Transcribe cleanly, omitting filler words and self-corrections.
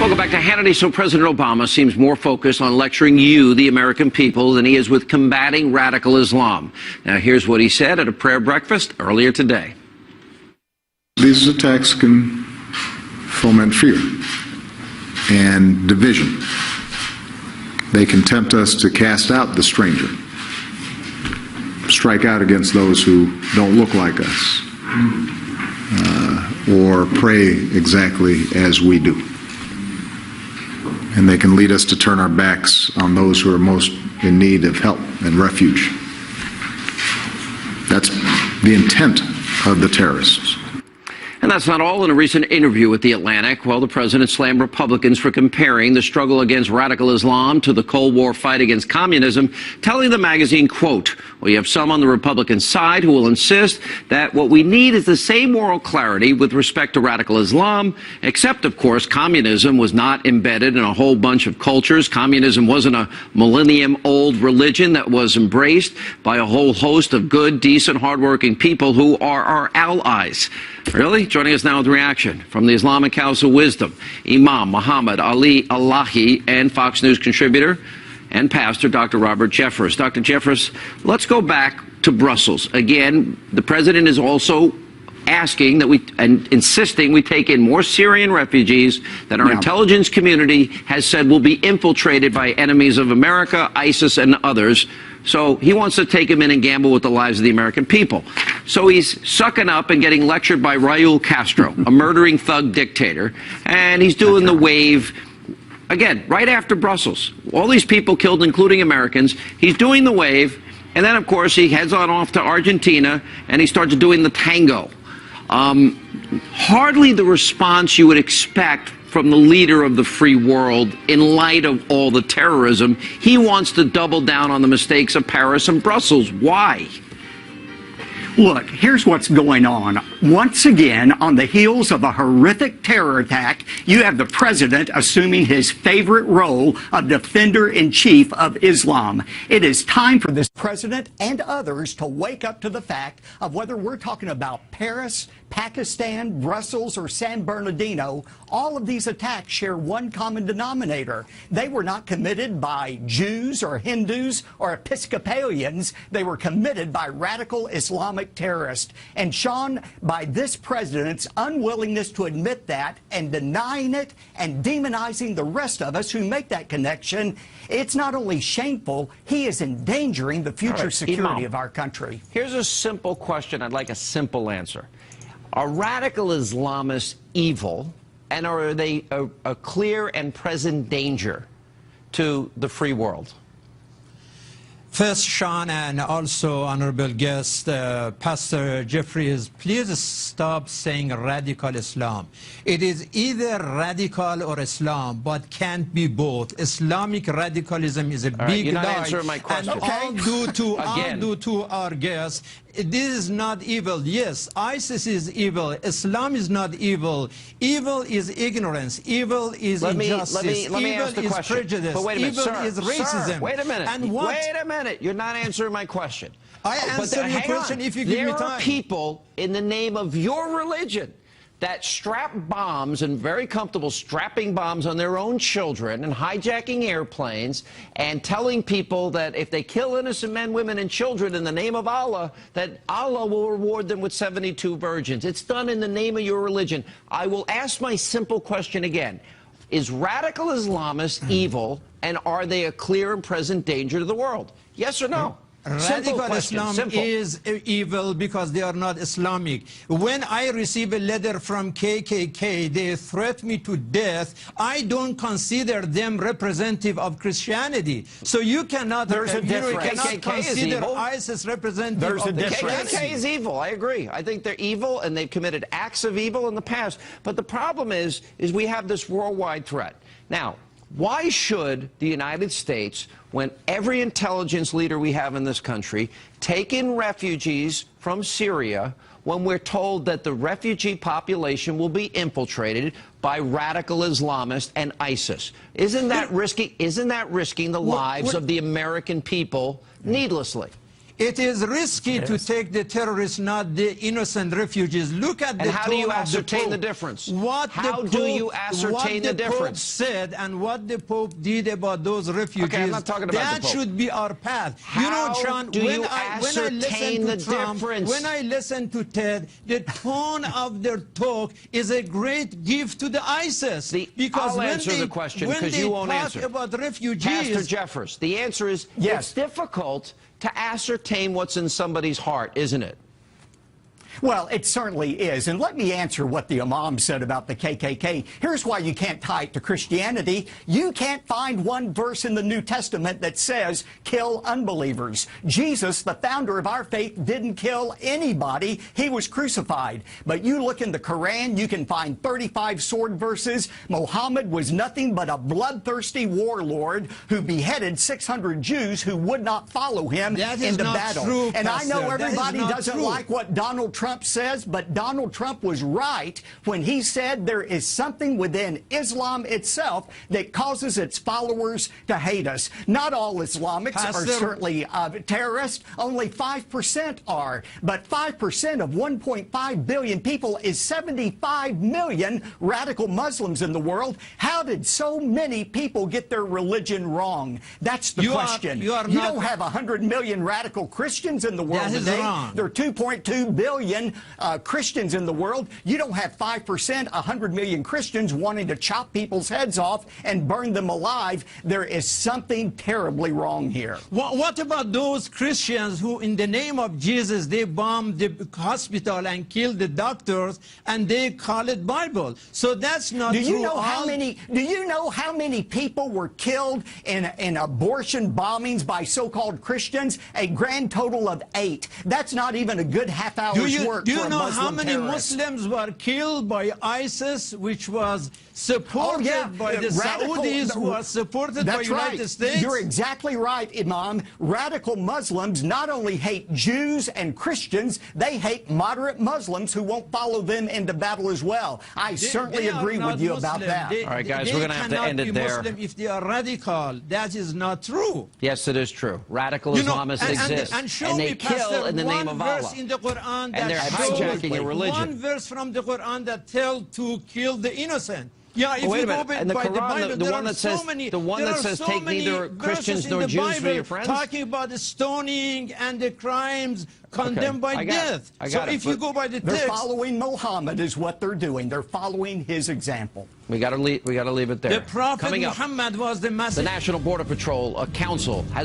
Welcome back to Hannity. So President Obama seems more focused on lecturing you, the American people, than he is with combating radical Islam. Now, here's what he said at a prayer breakfast earlier today. These attacks can foment fear and division. They can tempt us to cast out the stranger, strike out against those who don't look like us, or pray exactly as we do. And they can lead us to turn our backs on those who are most in need of help and refuge. That's the intent of the terrorists. And that's not all. In a recent interview with The Atlantic, well, the president slammed Republicans for comparing the struggle against radical Islam to the Cold War fight against communism, telling the magazine, quote, well, you have some on the Republican side who will insist that what we need is the same moral clarity with respect to radical Islam, except, of course, communism was not embedded in a whole bunch of cultures. Communism wasn't a millennium-old religion that was embraced by a whole host of good, decent, hardworking people who are our allies. Really? Joining us now with reaction from the Islamic House of Wisdom, Imam Muhammad Ali Allahi and Fox News contributor and pastor Dr. Robert Jeffress. Dr. Jeffress, let's go back to Brussels. Again, the president is also asking that and insisting we take in more Syrian refugees that our intelligence community has said will be infiltrated by enemies of America, ISIS, and others. So he wants to take them in and gamble with the lives of the American people. So he's sucking up and getting lectured by Raul Castro, a murdering thug dictator, and he's doing the wave, again, right after Brussels. All these people killed, including Americans. He's doing the wave, and then, of course, he heads on off to Argentina, and he starts doing the tango. Hardly the response you would expect from the leader of the free world in light of all the terrorism. He wants to double down on the mistakes of Paris and Brussels. Why? Look, here's what's going on. Once again, on the heels of a horrific terror attack, you have the president assuming his favorite role of defender-in-chief of Islam. It is time for this president and others to wake up to the fact of whether we're talking about Paris, Pakistan, Brussels, or San Bernardino. All of these attacks share one common denominator. They were not committed by Jews or Hindus or Episcopalians. They were committed by radical Islamic terrorists. And Sean, by this president's unwillingness to admit that and denying it and demonizing the rest of us who make that connection, it's not only shameful, he is endangering the future security of our country. Here's a simple question. I'd like a simple answer. Are radical Islamists evil, and are they a clear and present danger to the free world? First, Sean, and also honorable guest, Pastor Jeffress, please stop saying radical Islam. It is either radical or Islam, but can't be both. Islamic radicalism is a big lie. Answering my question. And all due to our guests. This is not evil. Yes, ISIS is evil. Islam is not evil. Evil is ignorance. Evil is injustice. Let me evil ask the is question. prejudice. But wait a minute, evil sir, is racism. Sir, wait a minute. And what? Wait a minute. You're not answering my question. I answer your question if you give me time. There are people in the name of your religion that strap bombs, and very comfortable strapping bombs on their own children and hijacking airplanes and telling people that if they kill innocent men, women, and children in the name of Allah, that Allah will reward them with 72 virgins. It's done in the name of your religion. I will ask my simple question again. Is radical Islamists evil, and are they a clear and present danger to the world? Yes or no? Radical Islam is evil because they are not Islamic. When I receive a letter from KKK, they threaten me to death. I don't consider them representative of Christianity. So you cannot, consider ISIS representative of Christianity. KKK is evil. I agree. I think they're evil, and they've committed acts of evil in the past. But the problem is we have this worldwide threat. Now, why should the United States, when every intelligence leader we have in this country, take in refugees from Syria when we're told that the refugee population will be infiltrated by radical Islamists and ISIS? Isn't that risking the lives of the American people needlessly? It is risky to take the terrorists, not the innocent refugees. Look at the And how do you tone of the ascertain Pope. the difference? What How the do Pope, you ascertain the what the Pope difference? said and what the Pope did about those refugees, Okay, I'm not talking about that the Pope. should be our path. How you know, Sean, do when you I ascertain listen to the Trump, difference? when I listen to Ted, the tone of their talk is a great gift to the ISIS. Because I'll when answer they, the question when because they you won't talk answer. about refugees, Pastor Jeffress, the answer is Yes. it's difficult to ascertain what's in somebody's heart, isn't it? Well, it certainly is. And let me answer what the Imam said about the KKK. Here's why you can't tie it to Christianity. You can't find one verse in the New Testament that says, kill unbelievers. Jesus, the founder of our faith, didn't kill anybody. He was crucified. But you look in the Quran, you can find 35 sword verses. Muhammad was nothing but a bloodthirsty warlord who beheaded 600 Jews who would not follow him into battle. True, and Pastor. I know everybody doesn't true. like what Donald Trump says, but Donald Trump was right when he said there is something within Islam itself that causes its followers to hate us. Not all Islamics Pastor, are certainly terrorists. Only 5% are. But 5% of 1.5 billion people is 75 million radical Muslims in the world. How did so many people get their religion wrong? That's the question. You don't have 100 million radical Christians in the world today. Wrong. There are 2.2 billion Christians in the world. You don't have 5%, 100 million Christians wanting to chop people's heads off and burn them alive. There is something terribly wrong here. What about those Christians who, in the name of Jesus, they bombed the hospital and killed the doctors, and they call it Bible? So that's not true. Do you know how many people were killed in abortion bombings by so-called Christians? A grand total of 8. That's not even a good half hour's work. Do you for a know Muslim how many terrorist. Muslims were killed by ISIS, which was supported by the Saudis, who are supported by the United States? You're exactly right, Imam. Radical Muslims not only hate Jews and Christians, they hate moderate Muslims who won't follow them into battle as well. I certainly agree with you about that. All right, guys, we're going to have to end it there. Muslim if they are radical. That is not true. Yes, it is true. Radical Islamists exist, and they kill in the name of Allah. In the Quran And they're hijacking your religion. One verse from the Quran that tells to kill the innocent. Yeah, if wait you a go minute. And the by Quran, the Bible, the one that says, take neither Christians nor Jews for your friends? Talking about the stoning and the crimes condemned by death. So if you go by the text, they're following Muhammad is what they're doing. They're following his example. We got to leave it there. The Prophet Coming up, Muhammad was the message. the National Border Patrol Council has